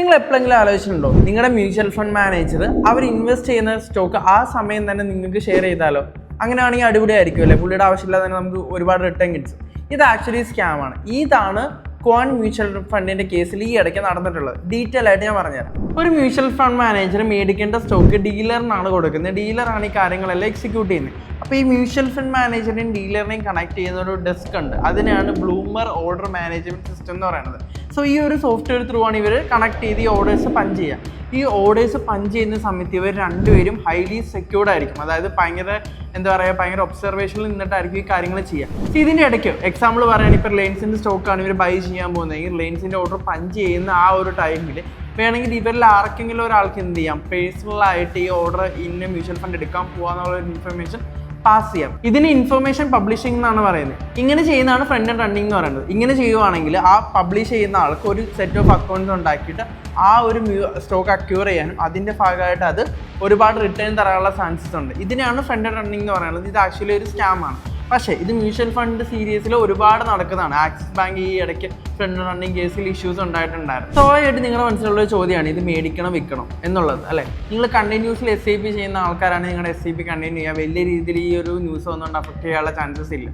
നിങ്ങൾ എപ്പോഴെങ്കിലും ആലോചിച്ചിട്ടുണ്ടോ നിങ്ങളുടെ മ്യൂച്വൽ ഫണ്ട് മാനേജർ അവർ ഇൻവെസ്റ്റ് ചെയ്യുന്ന സ്റ്റോക്ക് ആ സമയം തന്നെ നിങ്ങൾക്ക് ഷെയർ ചെയ്താലോ? അങ്ങനെയാണെങ്കിൽ അടിപൊളി ആയിരിക്കും അല്ലേ? പുള്ളിയുടെ ആവശ്യമില്ലാതെ തന്നെ നമുക്ക് ഒരുപാട് റിട്ടേൺ കിട്ടും. ഇത് ആക്ച്വലി സ്കാമാണ്. ഇതാണ് ക്വാൻ മ്യൂച്വൽ ഫണ്ടിന്റെ കേസിൽ ഈ ഇടയ്ക്ക് നടന്നിട്ടുള്ളത്. ഡീറ്റെയിൽ ആയിട്ട് ഞാൻ പറഞ്ഞുതരാം. ഒരു മ്യൂച്വൽ ഫണ്ട് മാനേജർ മേടിക്കേണ്ട സ്റ്റോക്ക് ഡീലറിനാണ് കൊടുക്കുന്നത്. ഡീലറാണ് ഈ കാര്യങ്ങളെല്ലാം എക്സിക്യൂട്ട് ചെയ്യുന്നത്. അപ്പോൾ ഈ മ്യൂച്വൽ ഫണ്ട് മാനേജറിനെയും ഡീലറിനെയും കണക്ട് ചെയ്യുന്ന ഒരു ഡെസ്ക് ഉണ്ട്. അതിനാണ് ബ്ലൂമർ ഓർഡർ മാനേജ്മെന്റ് സിസ്റ്റം എന്ന് പറയുന്നത്. സോ ഈ ഒരു സോഫ്റ്റ്വെയർ ത്രൂ ആണ് ഇവർ കണക്ട് ചെയ്ത് ഈ ഓർഡേഴ്സ് പഞ്ച് ചെയ്യുക. ഈ ഓർഡേഴ്സ് പഞ്ച് ചെയ്യുന്ന സമയത്ത് ഇവർ രണ്ടുപേരും ഹൈലി സെക്യൂർഡ് ആയിരിക്കും. അതായത് ഭയങ്കര ഒബ്സർവേഷനിൽ നിന്നിട്ടായിരിക്കും ഈ കാര്യങ്ങൾ ചെയ്യുക. ഇതിൻ്റെ ഇടയ്ക്ക് എക്സാമ്പിൾ പറയുകയാണെങ്കിൽ ഇപ്പോൾ റിലയൻസിൻ്റെ സ്റ്റോക്കാണ് ഇവർ ബൈ ചെയ്യാൻ പോകുന്നത്. ഈ റിലയൻസിൻ്റെ ഓർഡർ പഞ്ച് ചെയ്യുന്ന ആ ഒരു ടൈമിൽ വേണമെങ്കിൽ ഇവരിൽ ആർക്കെങ്കിലും ഒരാൾക്ക് എന്ത് ചെയ്യാം, പേഴ്സണലായിട്ട് ഈ ഓർഡർ ഇന്ന മ്യൂച്വൽ ഫണ്ട് എടുക്കാൻ പോകാന്നുള്ള ഒരു ഇൻഫർമേഷൻ പാസ് ചെയ്യാം. ഇതിന് ഇൻഫർമേഷൻ പബ്ലിഷിംഗ് എന്നാണ് പറയുന്നത്. ഇങ്ങനെ ചെയ്യുന്നതാണ് ഫ്രണ്ട് ആൻഡ് റണ്ണിംഗ് എന്ന് പറയുന്നത്. ഇങ്ങനെ ചെയ്യുവാണെങ്കിൽ ആ പബ്ലിഷ് ചെയ്യുന്ന ആൾക്ക് ഒരു സെറ്റ് ഓഫ് അക്കൗണ്ട്സ് ഉണ്ടാക്കിയിട്ട് ആ ഒരു സ്റ്റോക്ക് അക്യൂർ ചെയ്യാനും അതിൻ്റെ ഭാഗമായിട്ട് അത് ഒരുപാട് റിട്ടേൺ തരാനുള്ള ചാൻസസ് ഉണ്ട്. ഇതിനാണ് ഫ്രണ്ട് ആൻഡ് റണ്ണിംഗ് എന്ന് പറയുന്നത്. ഇത് ആക്ച്വലി ഒരു സ്കാമാണ്. പക്ഷേ ഇത് മ്യൂച്വൽ ഫണ്ട് സീരീസിൽ ഒരുപാട് നടക്കുന്നതാണ്. ആക്സിസ് ബാങ്ക് ഈ ഇടയ്ക്ക് ഫ്രണ്ട് റണ്ണിംഗ് കേസിൽ ഇഷ്യൂസ് ഉണ്ടായിട്ടുണ്ടായിരുന്നു. സ്വാഭാവികമായിട്ട് നിങ്ങളുടെ മനസ്സിലുള്ള ചോദ്യമാണ് ഇത് മേടിക്കണം വിൽക്കണം എന്നുള്ളത് അല്ലേ? നിങ്ങൾ കണ്ടിന്യൂസിൽ SIP ചെയ്യുന്ന ആൾക്കാരാണ്. നിങ്ങളുടെ SIP കണ്ടിന്യൂ ചെയ്യുക. വലിയ രീതിയിൽ ഈ ഒരു ന്യൂസ് ഒന്നുകൊണ്ട് അഫക്റ്റ് ചെയ്യാനുള്ള ചാൻസസ് ഇല്ല.